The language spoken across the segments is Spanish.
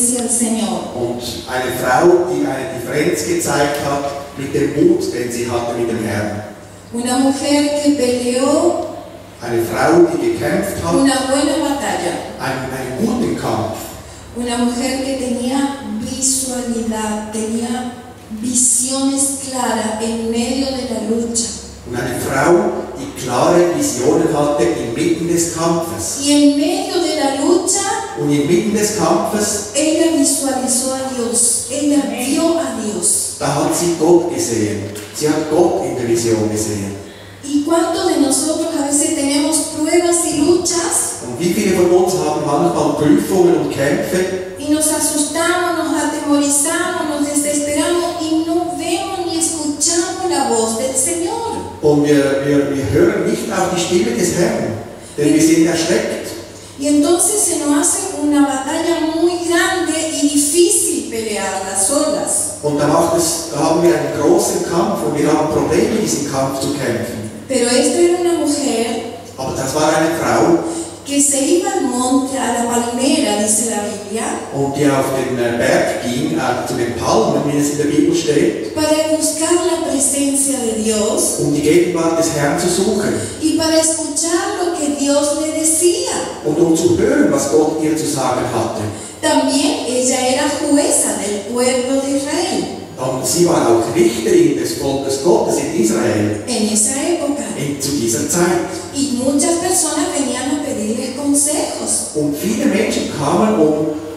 obediencia al Señor. Und eine Frau, die eine Differenz gezeigt hat mit dem Mut, den sie hatte mit dem Herrn. Una mujer que peleó Eine Frau, die gekämpft hat, una buena batalla. einen guten Kampf. Una mujer que tenía visualidad, tenía visiones claras en medio de la lucha. Und eine Frau, die klare Visionen hatte inmitten des Kampfes. Y en medio de la lucha, Und inmitten des Kampfes, ella visualizó a Dios, ella vio a Dios. da hat sie Gott gesehen. Sie hat Gott in der Vision gesehen. ¿Y cuántos de nosotros a veces tenemos pruebas y luchas Und wie viele von uns haben manchmal Prüfungen und Kämpfe y nos asustamos, nos atemorizamos, nos desesperamos y no vemos ni escuchamos la voz del Señor? und wir hören nicht auf die Stimme des Herrn, denn wir sind erschreckt. Y entonces se nos hace una batalla muy grande y difícil pelearla solas. Und da haben wir einen großen Kampf und wir haben Probleme, diesen Kampf zu kämpfen. Pero esta era una mujer Aber das war eine Frau, que se iba al monte, a la palmera, dice la Biblia, und die auf den Berg ging, zu den Palmen, wie es in der Bibel steht, para buscar la presencia de Dios um die Gegenwart des Herrn zu suchen y para escuchar lo que Dios le decía. und um zu hören, was Gott ihr zu sagen hatte. También ella era jueza del pueblo de Israel Und sie war auch Richterin des Volkes Gottes in Israel en esa época. zu dieser Zeit. Y muchas personas venían a pedirles consejos, Und viele Menschen kamen,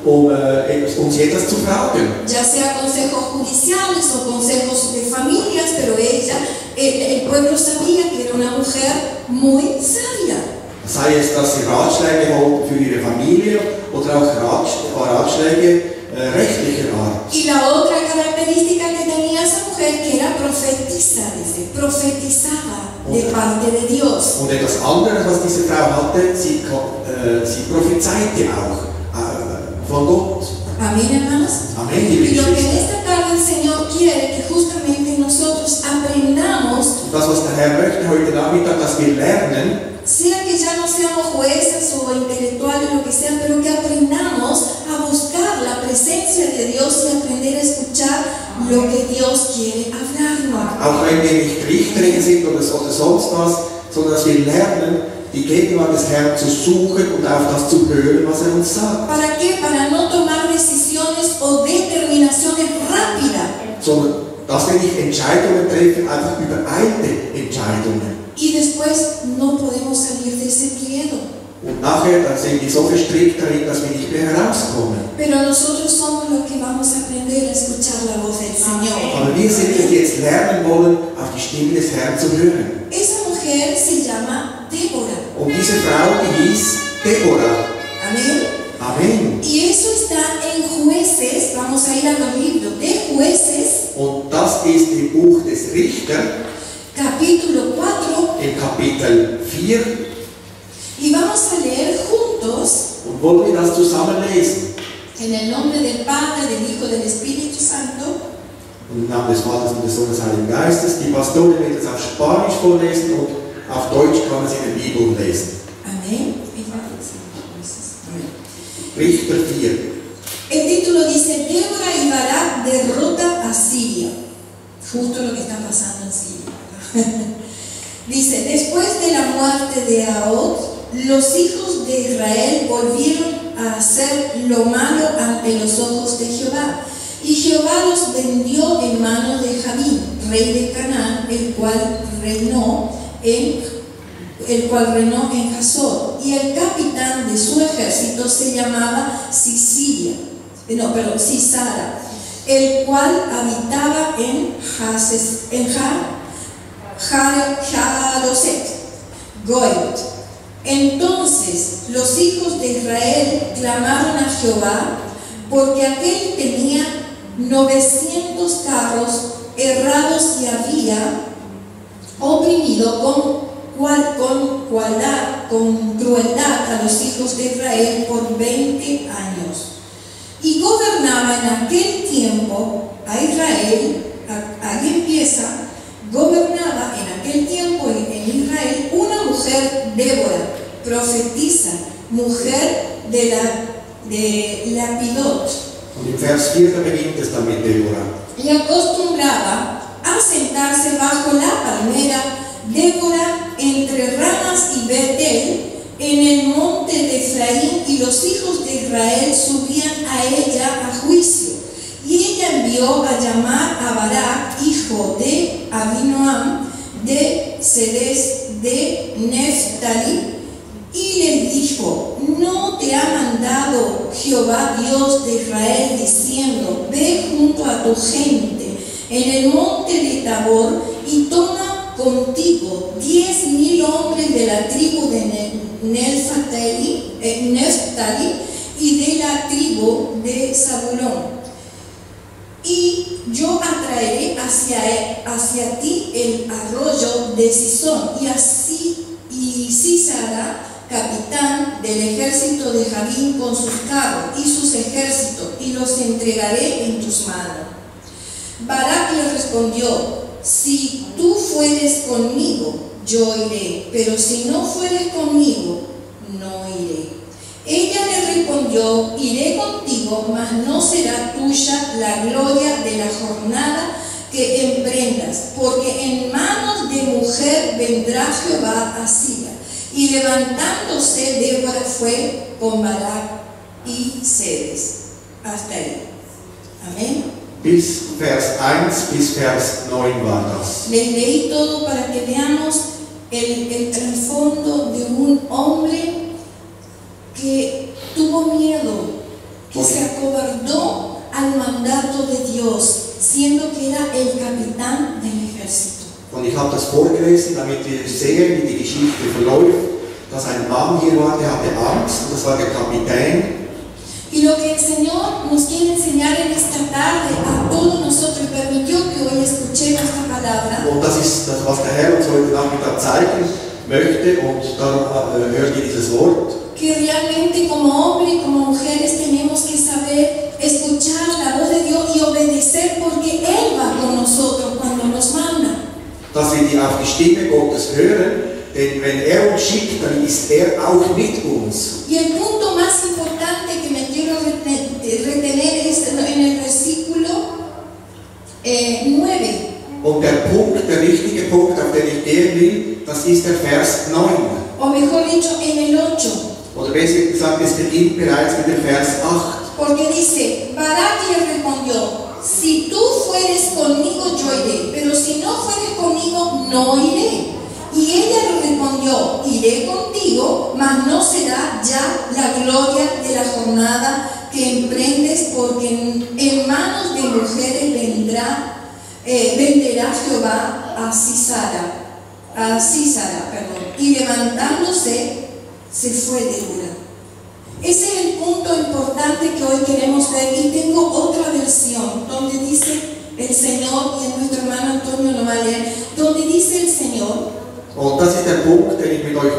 um sie etwas zu fragen. ya sea consejos judiciales o consejos de familias, pero ella, el pueblo sabía que era una mujer muy sabia. Sei es, dass sie Ratschläge wollten für ihre Familie oder auch Ratschläge rechtlicher Art. Y la otra característica que tenía esa mujer que era profetisa, dice, profetizaba de parte de Dios. Und etwas anderes, was diese Frau hatte, sie prophezeite auch von Gott. Amén, hermanos. Amén, Y liebe lo que en Geschwister. esta tarde el Señor quiere que justamente nosotros aprendamos, Und das, was der Herr möchte heute Nachmittag, dass wir lernen, sea que ya no seamos jueces o intelectuales, lo que sea, pero que aprendamos a buscar la presencia de Dios y aprender a escuchar lo que Dios quiere hablarnos. auch wenn wir nicht Richterinnen sind oder sonst was, sondern dass wir lernen, die Gegenwart des Herrn zu suchen und auf das zu hören, was er uns sagt. ¿Para qué? Para no tomar decisiones o determinaciones rápidas Sondern dass wir nicht Entscheidungen treffen, einfach übereilte Entscheidungen. y después no podemos salir de ese miedo. Und nachher dann sind wir so verstrickt darin, dass wir nicht mehr herauskommen. Pero nosotros somos los que vamos a aprender a escuchar la voz del Señor. Aber wir sind es, die jetzt lernen wollen, auf die Stimme des Herrn zu hören. Esa mujer se llama Débora. Und diese Frau, die hieß Deborah. Amén. Amen. Y eso está en Jueces, vamos a ir a los libros de Jueces, Und das ist im Buch des Richter, capítulo 4, im Kapitel 4. y vamos a leer juntos, Und wollen wir das zusammen lesen? en el nombre del Padre, del Hijo, del Espíritu Santo. Und im Namen des Vaters und des Sohnes und des Heiligen Geistes. Die Pastorin wird es auf Spanisch vorlesen und auf Deutsch kann man es in der Bibel lesen. Amén. Richter 4. El título dice: Débora y Barak derrota a Siria. Justo lo que está pasando en Siria. Dice: después de la muerte de Ahod, los hijos de Israel volvieron a hacer lo malo ante los ojos de Jehová. Y Jehová los vendió en manos de Jabín, rey de Canaán, el cual reinó en Hazor. Y el capitán de su ejército se llamaba Sisara, el cual habitaba en Jaroset, Goet. Entonces los hijos de Israel clamaron a Jehová, porque aquel tenía 900 carros errados y había oprimido con crueldad a los hijos de Israel por 20 años. Y gobernaba en aquel tiempo a Israel, ahí empieza, gobernaba en aquel tiempo en Israel una mujer, Débora, profetisa, mujer de Lapidot, Und im Vers 4 da beginnt es dann mit Deborah. Y acostumbraba a sentarse bajo la palmera Débora entre Ramas y Betel en el monte de Efraín, y los hijos de Israel subían a ella a juicio. Y ella envió a llamar a Barak, hijo de Abinoam, de Cedes de Neftali, y le dijo: ¿no te ha mandado Jehová Dios de Israel diciendo: ve junto a tu gente en el monte de Tabor y toma contigo 10,000 hombres de la tribu de Neftali y de la tribu de Zabulón? Y yo atraeré hacia ti el arroyo de Sison, y Sísara, capitán del ejército de Jabín, con sus carros y sus ejércitos, y los entregaré en tus manos. Barak le respondió: si tú fueres conmigo, yo iré, pero si no fueres conmigo, no iré. Ella le respondió: iré contigo, mas no será tuya la gloria de la jornada que emprendas, porque en manos de mujer vendrá Jehová a Siria. Y levantándose, Débora fue con Barak y Cedes. Hasta ahí. Amén. Bis Vers 1 bis Vers 9 war das. Les leí todo para que veamos el trasfondo de un hombre que tuvo miedo, que se acobardó al mandato de Dios, siendo que era el capitán del ejército. Und ich habe das vorgelesen, damit wir sehen, wie die Geschichte verläuft, dass ein Mann hier war, der hatte Angst, und das war der Kapitän. Y lo que el Señor nos quiere enseñar en esta tarde a todos nosotros, permitió que hoy escuchemos esta palabra. Und das ist das, was der Herr uns heute Nachmittag zeigen möchte, und dann hört ihr dieses Wort. Que realmente como hombres y como mujeres tenemos que saber escuchar la voz de Dios y obedecer, porque Él va con nosotros cuando nos manda. Dass wir auf die Stimme Gottes hören, denn wenn er uns schickt, dann ist er auch mit uns. Y el punto más importante que me quiero retener es en el versículo 9. Und der richtige Punkt, auf den ich gehen will, das ist der Vers 9. O mejor dicho, en el 8. Oder besser gesagt, es beginnt bereits mit dem Vers 8. Porque dice: Barak le respondió: si tú fueres conmigo, yo iré, pero si no fueres conmigo, no iré. Y ella le respondió: iré contigo, mas no será ya la gloria de la jornada que emprendes, porque en manos de mujeres venderá Jehová a Sísara. Y levantándose, se fue Débora. Ese es el punto importante que hoy queremos ver. Y tengo otra versión donde dice el Señor, y nuestro hermano Antonio lo va a leer, donde dice el Señor. Und das ist der Punkt, den ich mit euch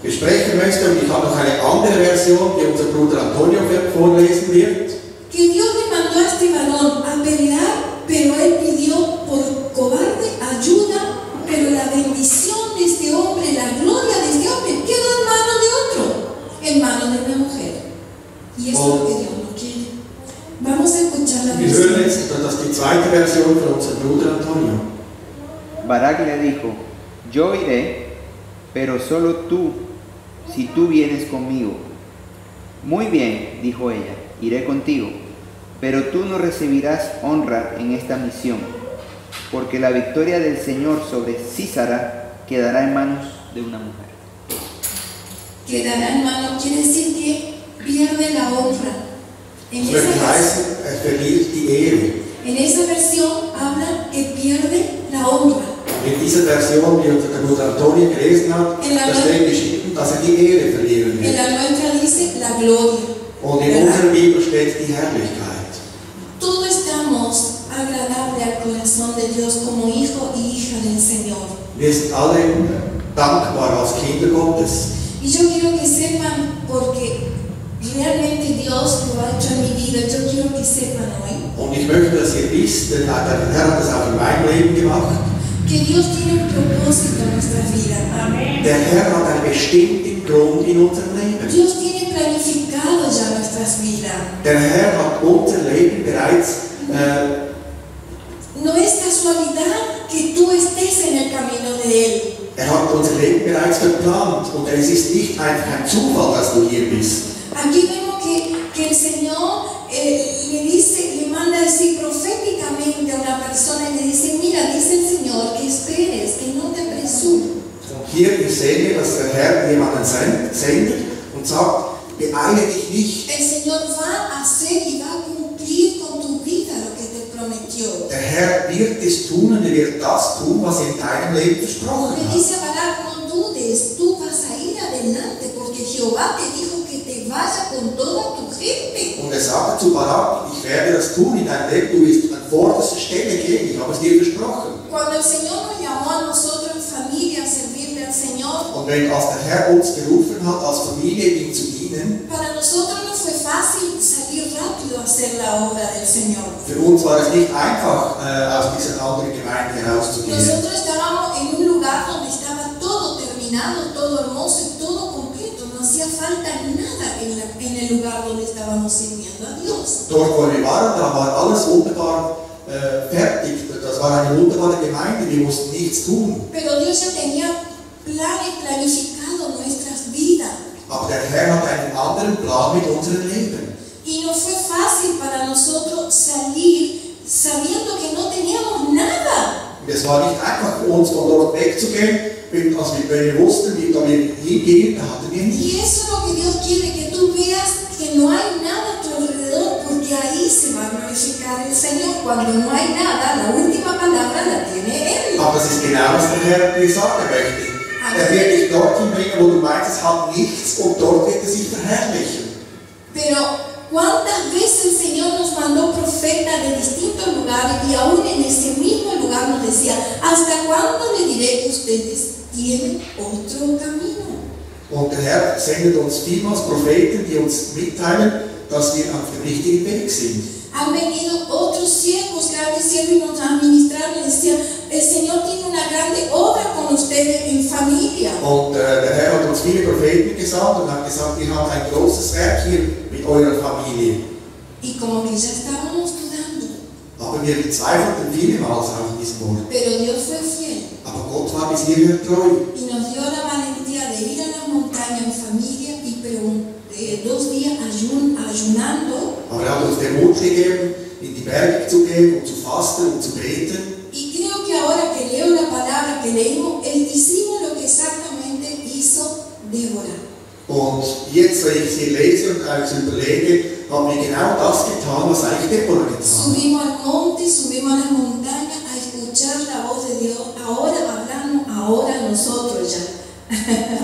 besprechen möchte. Und ich habe noch eine andere Version, die unser Bruder Antonio vorlesen wird. Que Dios le mandó a este varón a pelear, pero él pidió por cobarde ayuda, pero la bendición de este hombre, la gloria de este hombre, quedó en manos de otro, en manos de una mujer. Y eso es lo que Dios no quiere. Vamos a escuchar la Wir hören jetzt, das ist die zweite Version von unserem Bruder Antonio. Barak le dijo: yo iré, pero solo tú, si tú vienes conmigo. Muy bien, dijo ella, iré contigo, pero tú no recibirás honra en esta misión, porque la victoria del Señor sobre Sísara quedará en manos de una mujer. Quedará en manos, quiere decir que pierde la honra. Das möchte heißen, er verliert die Ehre. En esa versión habla que pierde la honra. In dieser Version, die unser Bruder Antonio gelesen hat, da steht geschrieben, dass er die Ehre verlieren En wird. la nuestra dice la gloria. Und in unserer Bibel steht die Herrlichkeit. Todos estamos agradables al corazón de Dios como hijo y hija del Señor. Wir sind alle dankbar als Kinder Gottes. Y yo quiero que sepan, porque realmente Dios lo ha hecho en mi vida, yo quiero que sepan hoy Und ich möchte, dass ihr wisst, denn der Herr hat das auch in meinem Leben gemacht. que Dios tiene un propósito en nuestra vida. Der Herr hat einen bestimmten Grund in unserem Leben. Dios tiene planificado ya nuestras vidas. Der Herr hat unser Leben bereits, No es casualidad que tú estés en el camino de Él. er hat unser Leben bereits verplant und es ist nicht einfach ein Zufall, dass du hier bist. Aquí vemos que el Señor le manda a decir proféticamente a una persona y le dice, mira, dice el Señor que esperes, que no te apresures. Und hier sehen wir, dass der Herr jemanden sendet und sagt, beeile dich nicht. El Señor va a hacer y va a cumplir con tu vida lo que te prometió. Der Herr wird es tun und er wird das tun, was er in deinem Leben versprochen Le hat. dice a Balac, no dudes, tú vas a ir adelante porque Jehová te dijo que te vaya con toda tu gente. Und er sagte zu Barak, ich werde das tun in deinem Leben, du wirst an vorderster Stelle gehen, ich habe es dir versprochen. Cuando el Señor nos llamó a nosotros en familia a servirle al Señor, Und wenn als der Herr uns gerufen hat, als Familie ihm zu dienen, para nosotros no fue fácil salir rápido a hacer la obra del Señor. für uns war es nicht einfach, aus dieser anderen Gemeinde herauszugehen. Nosotros estábamos en un lugar donde estaba todo terminado, todo hermoso y todo completo. No hacía falta nada en el lugar donde estábamos sirviendo a Dios. Dort, wo wir waren, da war alles wunderbar fertig. Das war eine wunderbare Gemeinde, wir mussten nichts tun. Pero Dios ya tenía planificado nuestras vidas. Aber der Herr hat einen anderen Plan mit unserem Leben. Y no fue fácil para nosotros salir sabiendo que no teníamos nada. Und es war nicht einfach für uns, von dort wegzugehen, wenn wir wussten, wie da wir hingehen, da hatten wir Y nichts. eso es lo que Dios quiere, que tú veas que no hay nada a tu alrededor, porque ahí se va a glorificar el Señor. Cuando no hay nada, la última palabra la tiene Él. Aber das ist genau, was der Herr dir sagen möchte. Er wird dich dorthin bringen, wo du meinst, es hat nichts, und dort wird er sich verherrlichen. Pero ¿cuántas veces el Señor nos mandó profetas de distintos lugares y aún en ese mismo lugar nos decía, ¿hasta cuándo le diré que ustedes tienen otro camino? Und der Herr sendet uns vielmals Propheten, die uns mitteilen, dass wir auf dem richtigen Weg sind. Han venido otros siervos, grandes siervos, y nos administraron y decían, el Señor tiene una grande obra con ustedes en familia. Und der Herr hat uns viele Propheten gesandt und hat gesagt, ihr habt ein großes Werk hier mit eurer Familie. Y como que ya estábamos dudando, Aber wir zweifelten vielmals auch in diesem Wort. pero Dios fue fiel Aber Gott war bis hierher treu. y nos dio la valentía de ir a la montaña en familia y 2 días ayunando. Aber er hat uns den Mut gegeben, in die Berge zu gehen und zu fasten und zu beten. Y creo que ahora que leo la palabra que leímos, hicimos lo que exactamente hizo Débora. Und jetzt, wenn ich sie lese und auch so überlege, haben wir genau das getan, was eigentlich Deborah getan hat. Subimos al monte, subimos a las montañas a escuchar la voz de Dios. Ahora hablamos, ahora nosotros ya.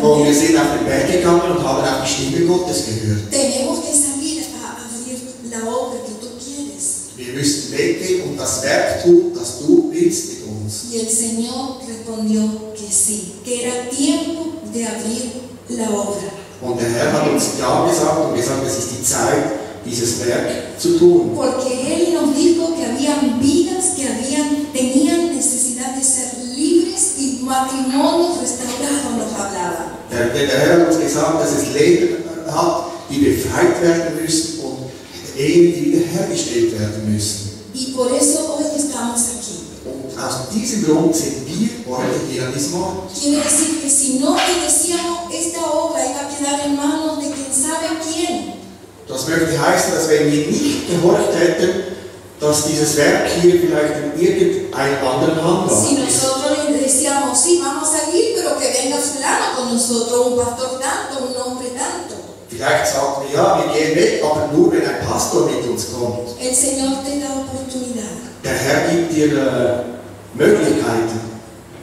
Und wir sind auf den Berg gegangen und haben auch die Stimme Gottes gehört. Tenemos que salir a abrir la obra que tú quieres. Wir müssten weggehen und das Werk tun, das du willst mit uns. Y el Señor respondió que sí, que era tiempo de abrir la obra. Und der Herr hat uns Ja gesagt und gesagt, es ist die Zeit, dieses Werk zu tun. Porque Él nos dijo que habían vidas que tenían necesidad de ser libres y matrimonios restaurados, nos hablaba. Der Herr hat uns gesagt, dass es Leben hat, die befreit werden müssen und Ehen, die wiederhergestellt werden müssen. Y por eso hoy estamos aquí. Und aus diesem Grund sind wir heute hier an diesem Ort. Quiere decir que si no obedecíamos, esta obra iba a quedar en manos de quién sabe quién. Das möchte heißen, dass wenn wir nicht gehorcht hätten, dass dieses Werk hier vielleicht in irgendeiner anderen Hand Si war. nosotros le decíamos, sí, vamos a salir, pero que venga fulano con nosotros, un pastor tanto, un hombre tanto. Vielleicht sagten wir, ja, wir gehen weg, aber nur wenn ein Pastor mit uns kommt. El Señor te da oportunidad. Der Herr gibt dir Möglichkeiten.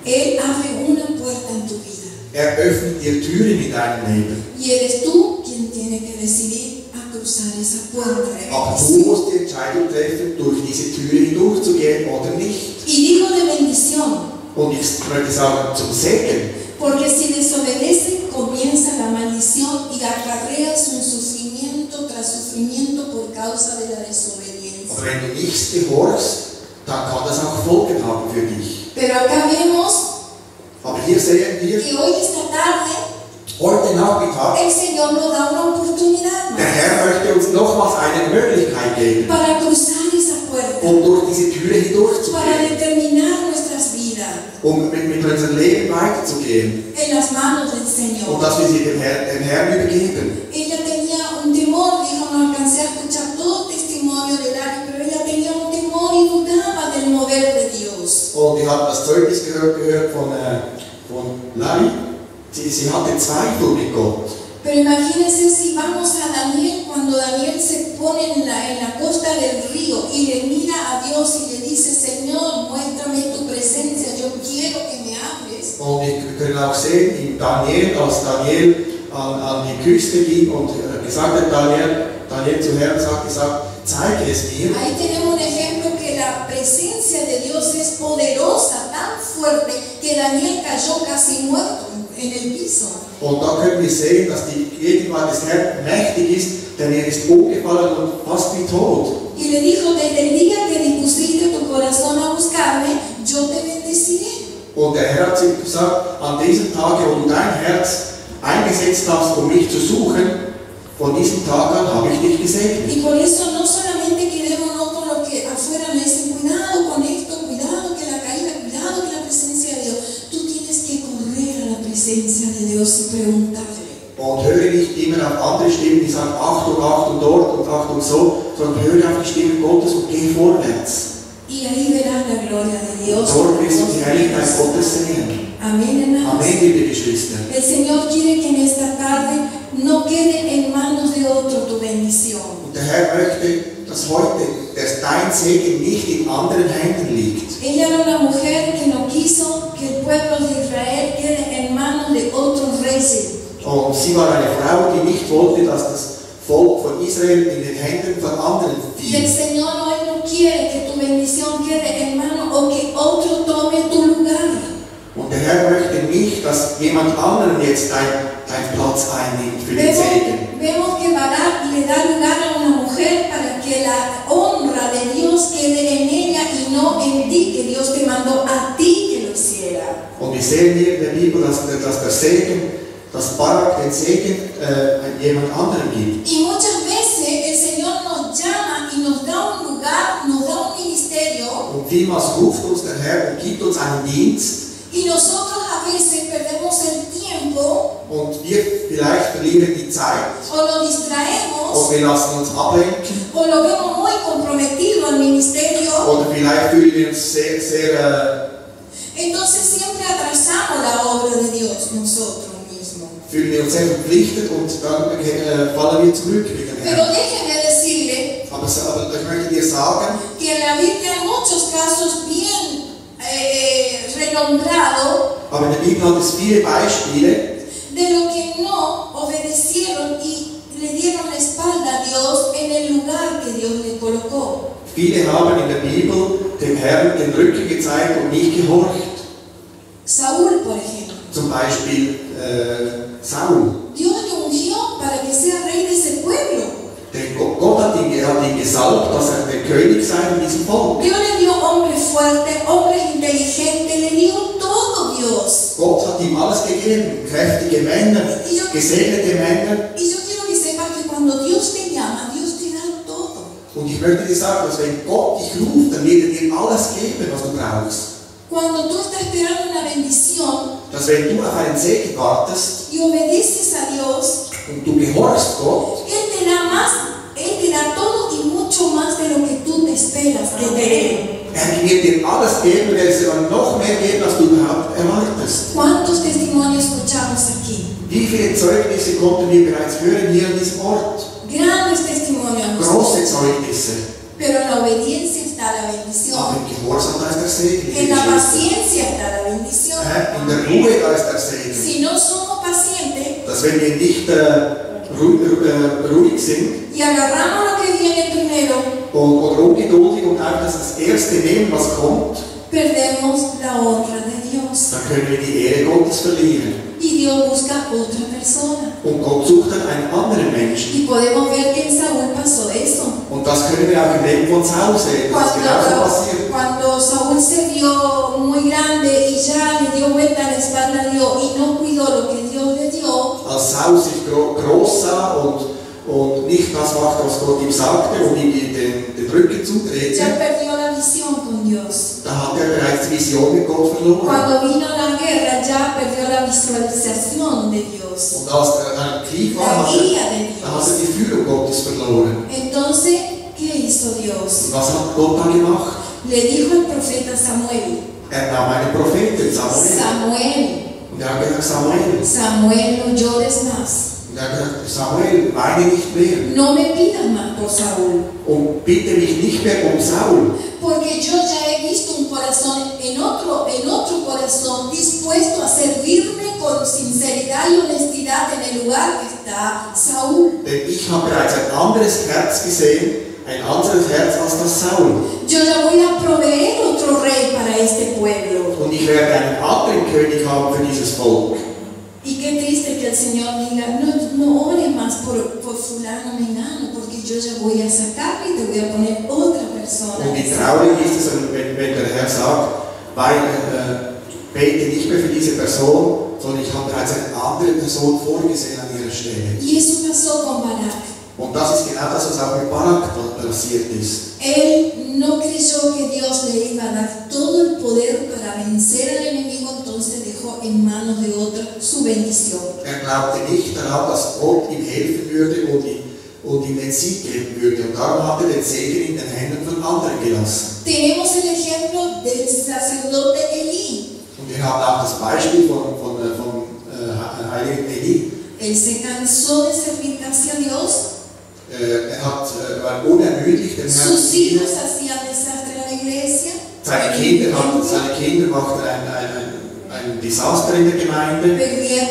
Él abre una puerta en tu vida. Er öffnet dir Türen in deinem Leben. Y eres tú quien tiene que decidir a cruzar esa puerta. Aber du musst die Entscheidung treffen, durch diese Türe hindurchzugehen oder nicht. Y digo de bendición, Und ich möchte sagen, zum Segen. porque si desobedece comienza la maldición y acarreas un sufrimiento tras sufrimiento por causa de la desobediencia. Aber wenn du nicht gehorchst, dann kann das auch Folgen haben für dich. Pero acá vemos Aber hier sehen wir, que hoy esta tarde Heute Nachmittag, el Señor nos da una oportunidad der más Herr möchte uns nochmals eine Möglichkeit geben, para cruzar esa puerta, um durch diese Türe para hindurchzugehen, determinar nuestras vidas um mit unserem Leben weiterzugehen en las manos del und Señor. dass wir sie dem Herrn übergeben. Ella tenía un temor, dijo, no alcancé a escuchar todo testimonio de Lari, pero ella tenía un temor y dudaba del mover de Dios. Und wir hatten das Zeugnis gehört von Larry. Sie hatte Zweifel mit Gott. Pero imagínense si vamos a Daniel, cuando Daniel se pone en la costa del río y le mira a Dios y le dice, Señor, muéstrame tu presencia, yo quiero que me hables. Und wir können auch sehen, in Daniel, als Daniel an die Küste ging und gesagt hat, Daniel zu Herrn gesagt, zeige es mir. Ahí tenemos un ejemplo que la presencia de Dios es poderosa, tan fuerte, que Daniel cayó casi muerto en el piso. Und da können wir sehen, dass die Gegenwart des Herrn mächtig ist, denn er ist umgefallen und fast wie tot. Y le dijo, desde el día que dispusiste tu corazón a buscarme, yo te bendeciré. Und der Herr hat zu ihm gesagt, an diesem Tage, wo du dein Herz eingesetzt hast, um mich zu suchen, von diesem Tag an habe ich dich gesegnet. Y por eso no solamente quedémonos con lo que afuera me dicen, cuidado con esto, cuidado que la caída, cuidado que la presencia de Dios. Tú tienes que correr a la presencia de Dios y preguntarle. Und höre nicht immer auf andere Stimmen, die sagen, Achtung dort und Achtung so, sondern höre auf die Stimme Gottes und geh vorwärts. Y ahí verás la gloria de Dios. Dort wirst du die Herrlichkeit Gottes sehen. Amén, hermanos. Amen, liebe Geschwister. El Señor quiere que en esta tarde no quede en manos de otro tu bendición. Und der Herr möchte, dass heute dein Segen nicht in anderen Händen liegt. Ella era una mujer que no quiso que el pueblo de Israel quede en manos de otros reyes. Und sie war eine Frau, die nicht wollte, dass das Volk von Israel in den Händen von anderen Y el fiel. Señor hoy no quiere que tu bendición quede en manos o que otro tome tu lugar. Und der Herr möchte nicht, dass jemand anderen jetzt deinen Platz einnimmt für den Segen. Vemos que Barak le da lugar a una mujer para que la honra de Dios quede en ella y no en ti, que Dios te mandó a ti que lo hiciera. Und wir sehen hier in der Bibel, dass Barak den Segen jemand anderem gibt. Y muchas veces el Señor nos llama y nos da un lugar, nos da un ministerio. Und vielmals ruft uns der Herr und gibt uns einen Dienst. Y nosotros a veces perdemos el tiempo Und wir vielleicht verlieren die Zeit. o lo distraemos Und wir lassen uns ablenken. o lo vemos muy comprometido al ministerio. Oder vielleicht fühlen wir uns sehr Entonces siempre atrasamos la obra de Dios nosotros mismos. fühlen wir uns sehr verpflichtet und dann fallen wir zurück mit dem Pero Herrn. déjeme decirle Aber ich möchte dir sagen, que en la Biblia hay muchos casos bien renombrados aber in der Bibel hat es viele Beispiele, de lo que no obedecieron y le dieron la espalda a Dios en el lugar que Dios le colocó. viele haben in der Bibel dem Herrn den Rücken gezeigt und nicht gehorcht. Saúl, por ejemplo. Zum Beispiel Saul. Dios le ungió para que sea rey de ese pueblo. Denn Gott hat ihn gesalbt, dass er der König sei in diesem Volk. Dios le dio hombres fuertes, hombres inteligentes, le dio todo Dios. Gott hat ihm alles gegeben, kräftige Männer, gesegnete Männer. Y yo quiero que sepas que cuando Dios te llama, Dios te da todo. Und ich möchte dir sagen, dass wenn Gott dich ruft, dann wird er dir alles geben, was du brauchst. Cuando tú estás esperando una bendición Dass wenn du auf einen Segen wartest y obedeces a Dios, und du gehorchst Gott, Él te da más, Él te da todo y mucho más de lo que tú te esperas de Él. er wird dir alles geben, er wird dir noch mehr geben, als du überhaupt erwartest. ¿Cuántos testimonios escuchamos aquí? Wie viele Zeugnisse konnten wir bereits hören hier an diesem Ort? Grandes testimonios. Große Zeugnisse. Pero en la obediencia está la bendición. Aber im Gehorsam, da ist der Segen. En la paciencia está la bendición. In der Ruhe, da ist der Segen. Si no somos pacientes Dass wenn wir nicht ruhig sind y agarramos lo que viene primero, oder ungeduldig und einfach das Erste nehmen, was kommt, perdemos la honra de Dios. dann können wir die Ehre Gottes verlieren. Y Dios busca otra persona. Und Gott sucht dann einen anderen Menschen. Y podemos ver que en Saúl pasó eso. Und das können wir auch im Leben von Saul sehen. Das ist genauso passiert. Cuando Saúl se vio muy grande y ya le dio vuelta a la espalda a Dios y no cuidó lo que Dios le dio, als Saul sich groß sah und nicht das machte, was Gott ihm sagte und ihm den Rücken zudrehte, ya perdió la visión con Dios. da hat er bereits die Vision mit Gott verloren. Cuando vino la guerra, ya perdió la visualización de Dios, Und als er ein Krieg war, la guía de da hat er Dios. die Führung Gottes verloren. Entonces, ¿qué hizo Dios? Und was hat Gott dann gemacht? Le dijo el profeta Samuel, Er nahm einen Propheten, Samuel. Samuel, Und er hat gesagt, Samuel. Samuel, no llores más. Und er hat gesagt, Samuel, weine nicht mehr. No me pidas más por Saúl, Und bitte mich nicht mehr um Saul. porque yo ya he visto un corazón en otro corazón dispuesto a servirme con sinceridad y honestidad en el lugar que está Saúl. Denn ich habe bereits ein anderes Herz gesehen, ein anderes Herz als das Saul. Yo ya voy a proveer otro rey para este pueblo. Und ich werde einen anderen König haben für dieses Volk. Y qué triste que el Señor diga, no ore más por fulano menano, porque yo ya voy a sacarle y te voy a poner otra persona. Und wie traurig ist es, wenn der Herr sagt, bete nicht mehr für diese Person, sondern ich habe bereits eine andere Person vorgesehen an ihrer Stelle. Y eso pasó con Barak. Und das ist genau das, was auch mit Barak passiert ist. Él no creyó que Dios le iba a dar todo el poder para vencer al enemigo, entonces dejó en manos de otro su bendición. Er glaubte nicht daran, dass Gott ihm helfen würde und ihm den Sieg geben würde. Und darum hat er den Segen in den Händen von anderen gelassen. Tenemos el ejemplo del sacerdote Elí. Und wir haben auch das Beispiel von heiligen Eli. Él se cansó de servir casi a Dios. War unermüdlich dem Herrn Sus zu dienen. hijos hacían desastre en la iglesia. Seine Kinder machten ein Desaster in der Gemeinde.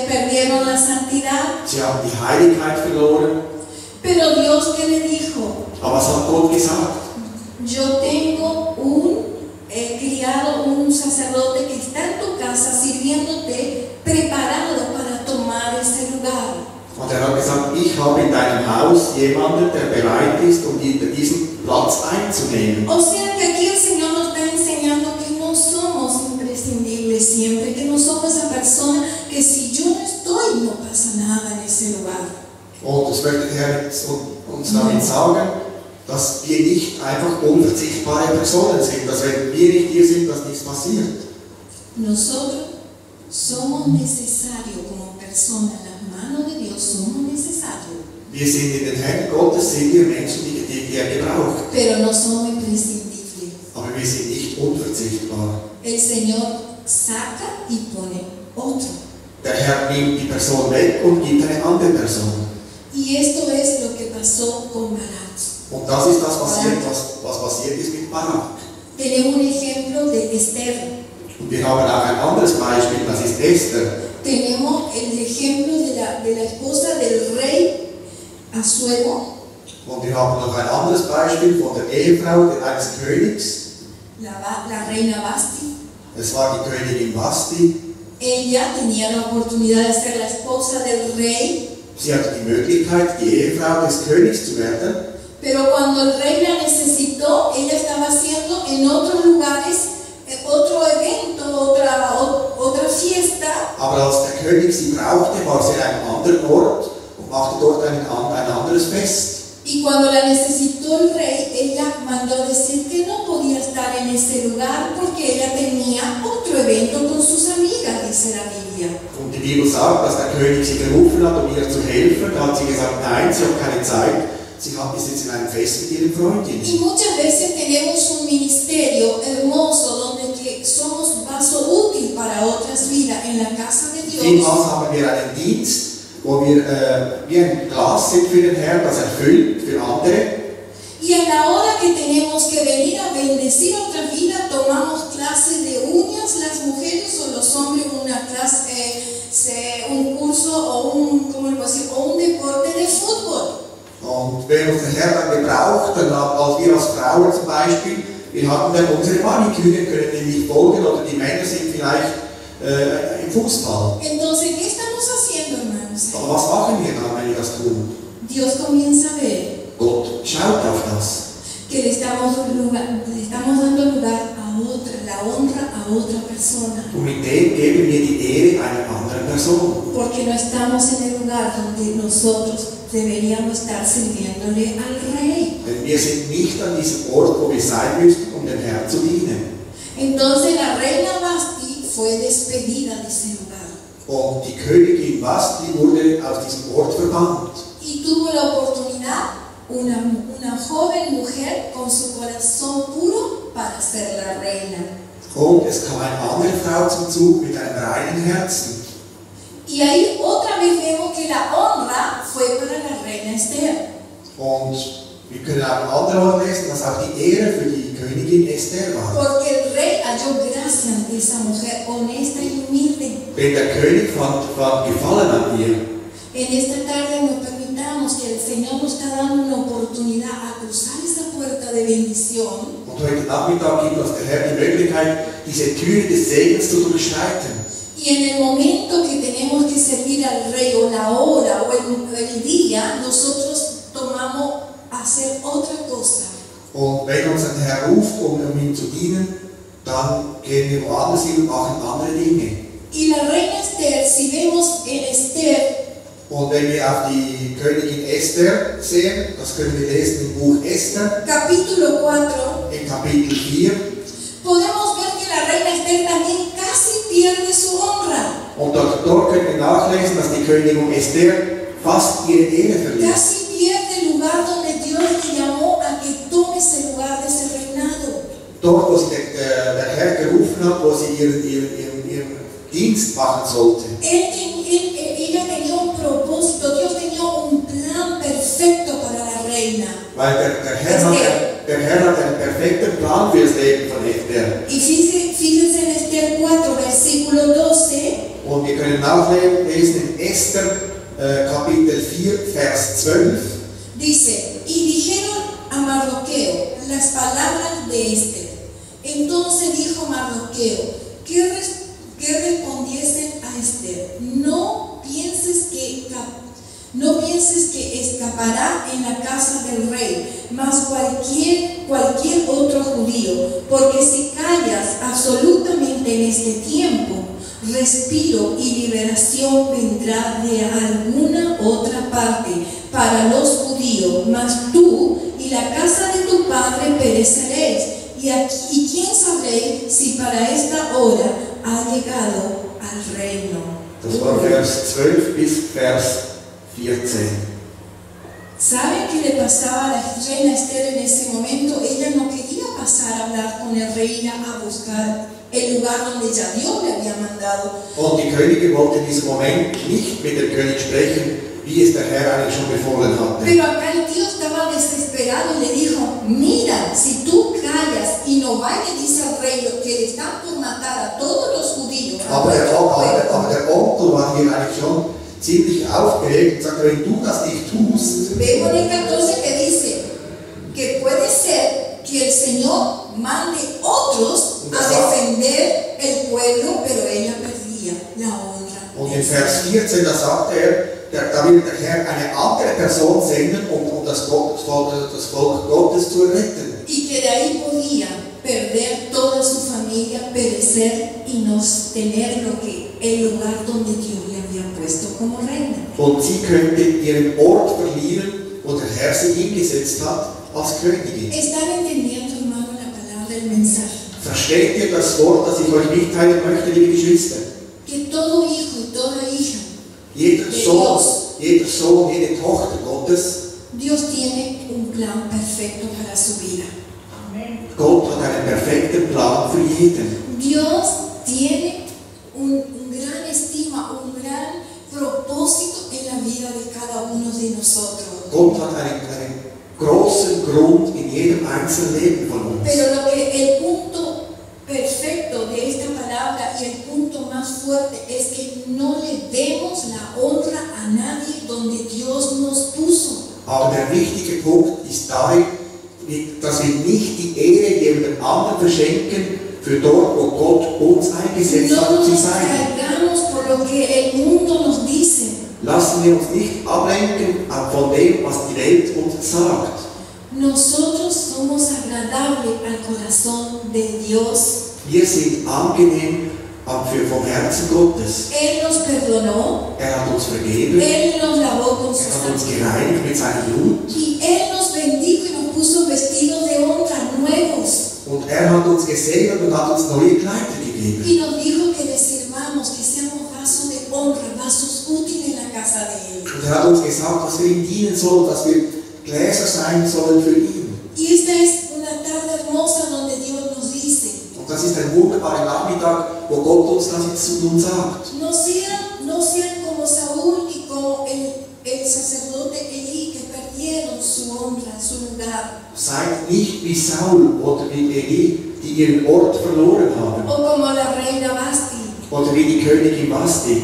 Perdieron la santidad. Sie haben die Heiligkeit verloren. Pero Dios, ¿qué le dijo? Aber was hat Gott gesagt? Yo tengo un criado, un sacerdote que está en tu casa sirviéndote, preparado para tomar ese lugar. Und er hat gesagt, ich habe in deinem Haus jemanden, der bereit ist, um diesen Platz einzunehmen. O sea que aquí el Señor nos está enseñando que no somos imprescindibles siempre, que no somos esa persona que si yo no estoy no pasa nada en ese lugar. Und das möchte der Herr uns damit sagen, dass wir nicht einfach unverzichtbare Personen sind, dass wenn wir nicht hier sind, dass nichts passiert. Nosotros somos necesarios como personas, en las manos de Dios somos necesarios. Wir sind in den Händen Gottes, sind wir Menschen, die er gebraucht. Pero no somos imprescindibles. Aber wir sind nicht unverzichtbar. El Señor saca y pone otro. Der Herr nimmt die Person weg und gibt eine andere Person. Y esto es lo que pasó con Barak. Und das ist das passiert, was passiert ist mit Barak. Tenemos un ejemplo de Esther. Und wir haben auch ein anderes Beispiel, das ist Esther. Tenemos el ejemplo de la esposa del rey Asuero, Und wir haben noch ein anderes Beispiel von der Ehefrau eines Königs. la reina Basti. Es war die Königin Vasti. Ella tenía la oportunidad de ser la esposa del rey, Sie hatte die Möglichkeit, die Ehefrau des Königs zu werden. pero cuando el rey la necesitó, ella estaba haciendo en otros lugares otro evento, otra fiesta. Aber als der König sie brauchte, war sie an einem anderen Ort und machte dort ein anderes Fest. Y cuando la necesitó el rey, ella mandó decir que no podía estar en ese lugar porque ella tenía otro evento con sus amigas, dice la Biblia. Und die Bibel sagt, dass der König sie gerufen hat, um ihr zu helfen. Da hat sie gesagt, nein, sie hat keine Zeit. Sie ist jetzt in einem Fest mit ihren Freundinnen. Y muchas veces tenemos un ministerio hermoso donde que somos vaso útil para otras vidas en la casa de Dios. Vielmals haben wir einen Dienst, wo wir wie ein Glas sind für den Herrn, das erfüllt für andere. Y a la hora que tenemos que venir a bendecir otra vida, tomamos clases de uñas, las mujeres o los hombres, una clase, un curso o un deporte de fútbol. Und wenn uns der Herr dann gebraucht, dann als wir als Frauen zum Beispiel, wir hatten dann unsere Maniküre, können die nicht folgen oder die Männer sind vielleicht im Fußball. Entonces, ¿qué estamos haciendo, hermanos? Aber was machen wir dann, wenn wir das tun? Dios comienza a ver Gott schaut auf das. que le estamos dando lugar a otra. la honra a otra persona. Und mit dem geben wir die Ehre einer anderen Person. Porque no estamos en el lugar donde nosotros deberíamos estar sirviéndole al rey. Denn wir sind nicht an diesem Ort, wo wir sein müssten, um dem Herrn zu dienen. Entonces la reina Vasti fue despedida de ese lugar. Und die Königin Vasti wurde aus diesem Ort verbannt. Y tuvo la oportunidad, una joven mujer con su corazón puro para ser la reina. Und es kam eine andere Frau zum Zug mit einem reinen Herzen. Y ahí otra vez vemos que la honra fue para la reina Esther. Und wir können auch an anderen Orten lesen, dass auch die Ehre für die Königin Esther war. Porque el rey halló gracia ante esa mujer honesta y humilde. Denn der König fand Gefallen an ihr. En esta tarde nos permitamos que el Señor nos está dando una oportunidad a cruzar esa puerta de bendición. Und heute Nachmittag gibt uns der Herr die Möglichkeit, diese Türe des Segens zu durchschreiten. Y en el momento que tenemos que servir al rey, o la hora, o el día, nosotros tomamos hacer otra cosa. Und wenn uns ein Herr ruft, um ihm zu dienen, dann gehen wir woanders hin und machen andere Dinge. Y la reina Esther, si vemos en Esther, Und wenn wir auf die Königin Esther sehen, das können wir lesen im Buch Esther, capítulo 4, im Kapitel 4, podemos ver que la reina Esther también casi pierde su honra. und dort können wir nachlesen, dass die Königin Esther fast ihre Ehre verliert. Casi pierde el lugar donde Dios le llamó a que tome ese lugar de ese reinado. Dort, wo sie der Herr gerufen hat, wo sie ihren Dienst machen sollte. Ella tenía un propósito, Dios tenía un plan perfecto para la reina. Weil der Herr hat einen perfekten Plan für das Leben von Esther. Y fíjense en Esther 4, versículo 12. Und wir können nachlesen in Esther Kapitel 4, Vers 12. Dice, y dijeron a Mardoqueo las palabras de Esther. Entonces dijo Mardoqueo, que respondiesen a Esther, no pienses que escapará en la casa del rey, mas cualquier otro judío, porque si callas absolutamente en este tiempo, respiro y liberación vendrá de alguna otra parte para los judíos, mas tú y la casa de tu padre pereceréis. Y quién sabréis si para esta hora ha llegado al reino. Das war Vers 12 bis Vers 14. ¿Saben qué le pasaba a la reina Esther en ese momento? Ella no quería pasar a hablar con el rey, a buscar el lugar donde ya Dios le había mandado. Und die Königin wollte in diesem Moment nicht mit dem König sprechen, wie es der Herr eigentlich schon befohlen hatte. Pero acá el tío estaba desesperado y le dijo, mira, si tú callas y no vas y le dices al rey que le están por matar a todos los judíos. Aber der Onkel war hier eigentlich schon ziemlich aufgeregt und sagte, wenn du das nicht tust. Vemos en el 14 que dice que puede ser que el Señor mande otros a defender el pueblo, pero ella perdía la honra. Und in Vers 14, da sagt da will der Herr eine andere Person senden, um das Volk Gottes zu retten. Y que de ahí podía perder toda su familia, perecer y no tener el lugar donde Dios le había puesto como reina. Und sie könnte ihren Ort verlieren, wo der Herr sie hingesetzt hat als Königin. ¿Están entendiendo, hermano, la palabra del mensaje? Versteht ihr das Wort, das ich euch mitteilen möchte, liebe Geschwister? Que todo hijo y toda hija, Jeder Sohn, jede Tochter Gottes, Dios tiene un plan perfecto para su vida. Gott hat einen perfekten Plan für jeden. Dios tiene un gran estima, un gran propósito en la vida de cada uno de nosotros. Gott hat einen großen Grund in jedem einzelnen Leben von uns. Pero el punto perfecto de esta palabra y el punto más fuerte es que no le demos la honra a nadie donde Dios nos puso. Aber der wichtige Punkt ist darin, dass wir nicht die Ehre jemandem anderen verschenken für dort, wo Gott uns eingesetzt hat, No zu nos sein. cargamos por lo que el mundo nos dice. Lassen wir uns nicht ablenken von dem, was die Welt uns sagt. Nosotros somos agradables al corazón de Dios. Wir sind angenehm vom Herzen Gottes. Él nos perdonó, Hat uns vergeben, Él nos lavó con su hat uns sangre. gereinigt mit seinem Blut Y Él nos bendijo y nos puso vestidos de honra nuevos. und hat uns gesegnet und hat uns neue Kleider gegeben. Y nos dijo que le sirvamos, que seamos vasos de honra, vasos útiles en la casa de Él. Und hat uns gesagt, dass wir ihm dienen sollen, dass wir Gläser sein sollen für ihn. Y esta es una tarde hermosa donde Dios nos dice, Und das ist ein wunderbarer Nachmittag, wo Gott uns das jetzt zu uns sagt. no sean como Saúl y como el sacerdote Elí, que perdieron su honra, su lugar. Seid nicht wie Saul oder wie Eli, die ihren Ort verloren haben. O como la reina Basti, Oder wie die Königin Basti.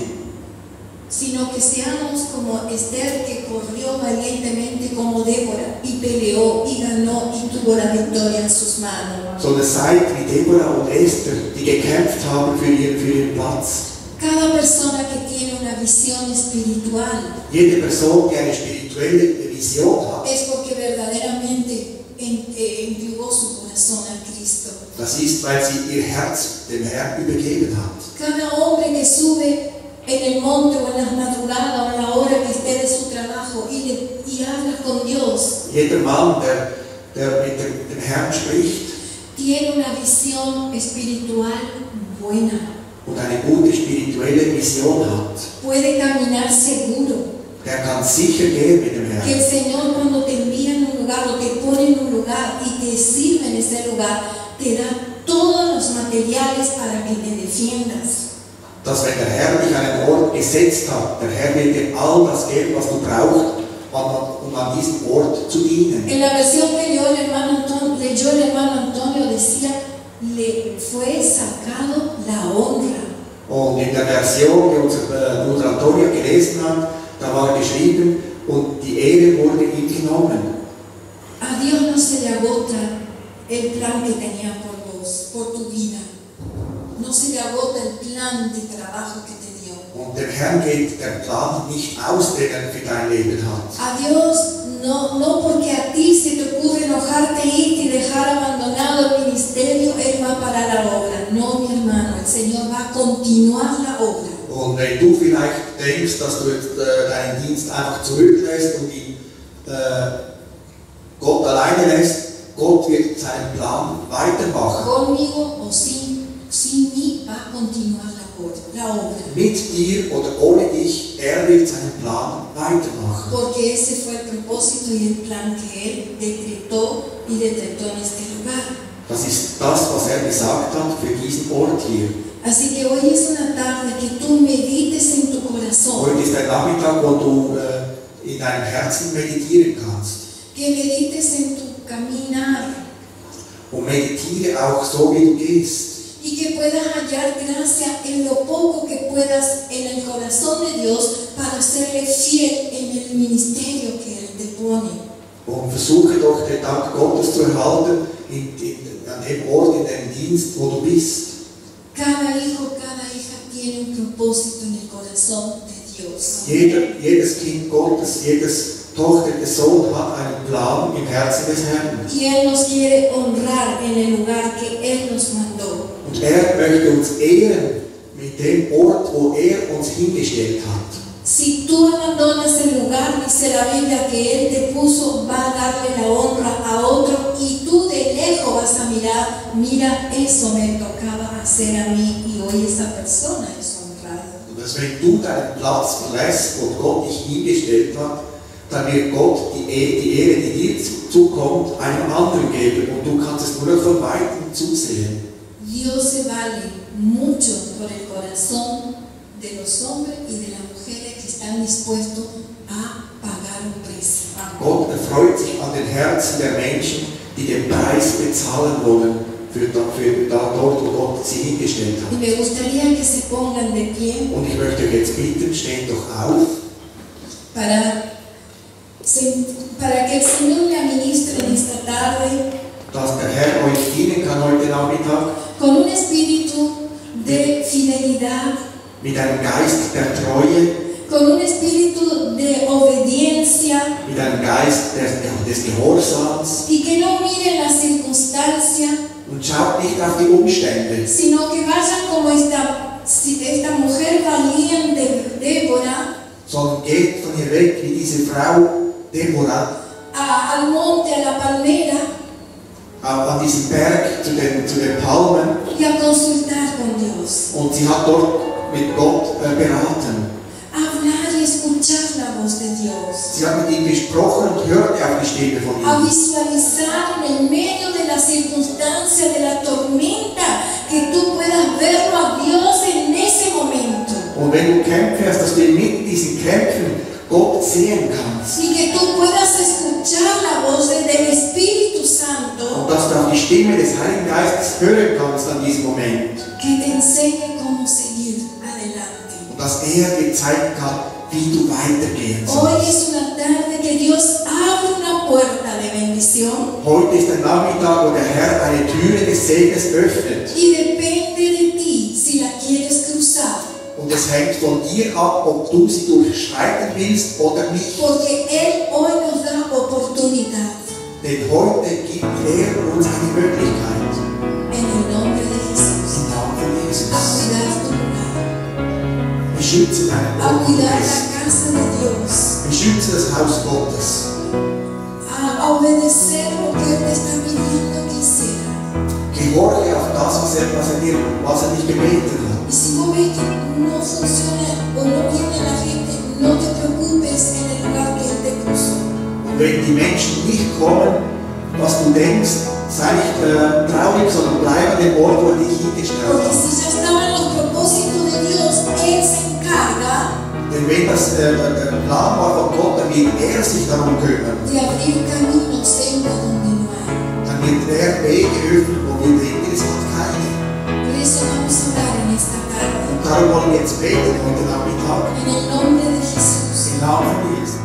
sino que seamos como Esther, que corrió valientemente como Débora y peleó y ganó y tuvo la victoria en sus manos. Sondern seid wie Deborah und Esther, die gekämpft haben für ihren Platz. Cada persona que tiene una visión espiritual Jede Person, die eine spirituelle Vision hat, es porque verdaderamente entregó su corazón a Cristo. das ist, weil sie ihr Herz dem Herrn übergeben hat. Cada hombre que sube en el monte o en las madrugadas o en la hora que esté de su trabajo y habla con Dios, Jeder Mann, der mit dem Herrn spricht tiene una visión espiritual buena. und eine gute spirituelle Vision hat, Puede caminar seguro. der kann sicher gehen mit dem Que el Herrn. Señor, cuando te envía en un lugar o te pone en un lugar y te sirve en ese lugar, te da todos los materiales para que te defiendas. Dass wenn der Herr dich an einen Ort gesetzt hat, der Herr wird dir all das geben, was du brauchst, um an diesem Ort zu dienen. En la versión que leyó el hermano Antonio decía, le fue sacado la honra. Und in der Version, die unser Bruder Antonio gelesen hat, da war geschrieben, und die Ehre wurde ihm genommen. A Dios no se le agota el plan que tenía por vos, por tu vida. No se le agota el plan de trabajo que te dio. Und dem Herrn geht der Plan nicht aus, den er für dein Leben hat. A Dios no porque a ti se te ocurre enojarte, irte y dejar abandonado el ministerio, Él va a parar la obra. No, mi hermano, el Señor va a continuar la obra. Und wenn du vielleicht denkst, dass du jetzt deinen Dienst einfach zurücklässt und ihn Gott alleine lässt, Gott wird seinen Plan weitermachen. Conmigo o sin mí va a continuar la obra. Mit dir oder ohne dich, er wird seinen Plan weitermachen. Porque ese fue el propósito y el plan que Él decretó en este lugar. Das ist das, was er gesagt hat für diesen Ort hier. Así que hoy es una tarde que tú medites en tu corazón, Heute ist ein Nachmittag, wo du in deinem Herzen meditieren kannst. que medites en tu caminar Und meditiere auch so, wie du gehst. y que puedas hallar gracia en lo poco que puedas en el corazón de Dios para serle fiel en el ministerio que Él te pone. Und versuche doch den Dank Gottes zu erhalten an dem Ort, in dem Dienst, wo du bist. Cada hijo, cada hija tiene un propósito en el corazón de Dios. Jedes Kind Gottes, jedes Tochter des Sohn hat einen Plan im Herzen des Herrn. Y Él nos quiere honrar en el lugar que Él nos mandó. Und er möchte uns ehren mit dem Ort, wo er uns hingestellt hat. Si tú abandonas el lugar, dice la Biblia, que Él te puso, va a darle la honra a otro y tú de lejos vas a mirar, mira, eso me tocaba hacer a mí y hoy esa persona es honrada. Und dass wenn du deinen Platz verlässt, wo Gott dich hingestellt hat, dann wird Gott die Ehre, die dir zukommt, einem anderen geben und du kannst es nur noch von Weitem zusehen. Dios se vale mucho por el corazón de los hombres y de las mujeres que están dispuestos a pagar un precio. Gott erfreut sich an den Herzen der Menschen, die den Preis bezahlen wollen für dort, wo Gott sie hingestellt Y hat. me gustaría que se pongan de pie Und ich möchte euch jetzt bitten, steht doch auf, para que el Señor le administre en esta tarde dass der Herr euch dienen kann heute Nachmittag con un espíritu de fidelidad, mit einem Geist der Treue, con un espíritu de obediencia mit einem Geist des Gehorsams y que no mire la circunstancia, und schaut schaut nicht auf die Umstände, sino que vayan como esta mujer valiente, Débora, sondern geht von ihr weg wie diese Frau Deborah al monte, a la palmera, an diesem Berg zu den Palmen, y a consultar con Dios. und sie hat dort mit Gott beraten. Hablar y escuchar la voz de Dios. Sie hat mit ihm gesprochen und hörte auf die Stimme von A ihm. visualizar en el medio de la circunstancia, de la tormenta, que tú puedas verlo a Dios en ese momento. Und wenn du Kämpfe hast, dass du inmitten diesen Kämpfen Gott sehen kannst. Y que tú puedas escuchar la voz del Espíritu Santo, Und dass du auch die Stimme des Heiligen Geistes hören kannst an diesem Moment. que te enseñe cómo seguir adelante. Und dass er dir zeigen kann, wie du weitergehen Hoy sollst. es una tarde que Dios abre una puerta de bendición Heute ist ein Nachmittag, wo der Herr eine Türe des Segnes öffnet. y depende de ti si la quieres cruzar. Und es hängt von dir ab, ob du sie durchschreiten willst oder nicht. Porque Él hoy nos da oportunidad. Denn heute gibt er uns eine Möglichkeit. En el nombre de Jesús. Im Namen von A Jesus. cuidar tu lugar. Beschütze deinen A Ort cuidar Gottes. la casa de Dios. Beschütze das Haus Gottes. A obedecer lo que Él te está pidiendo que hiciera. Gehorche auf das, was er dich gebeten hat. Y si vos ves que no funciona o no viene la gente, no te preocupes en el lugar que Él te puso. Und wenn die Menschen nicht kommen, was du denkst, sei nicht traurig, sondern bleib an dem Ort, wo er dich hingestellt Porque hat. si ya estaban los propósitos de Dios, Él se encarga Denn wenn das der Plan war von Gott, dann wird er sich darum kümmern. de abrir caminos, sendas donde no hay. Dann wird er Wege öffnen, wo wir denken, es hat keine. Por eso vamos a orar en esta tarde. Und darum wollen wir jetzt beten heute Nachmittag. En el nombre de Jesús. Im Namen von Jesus.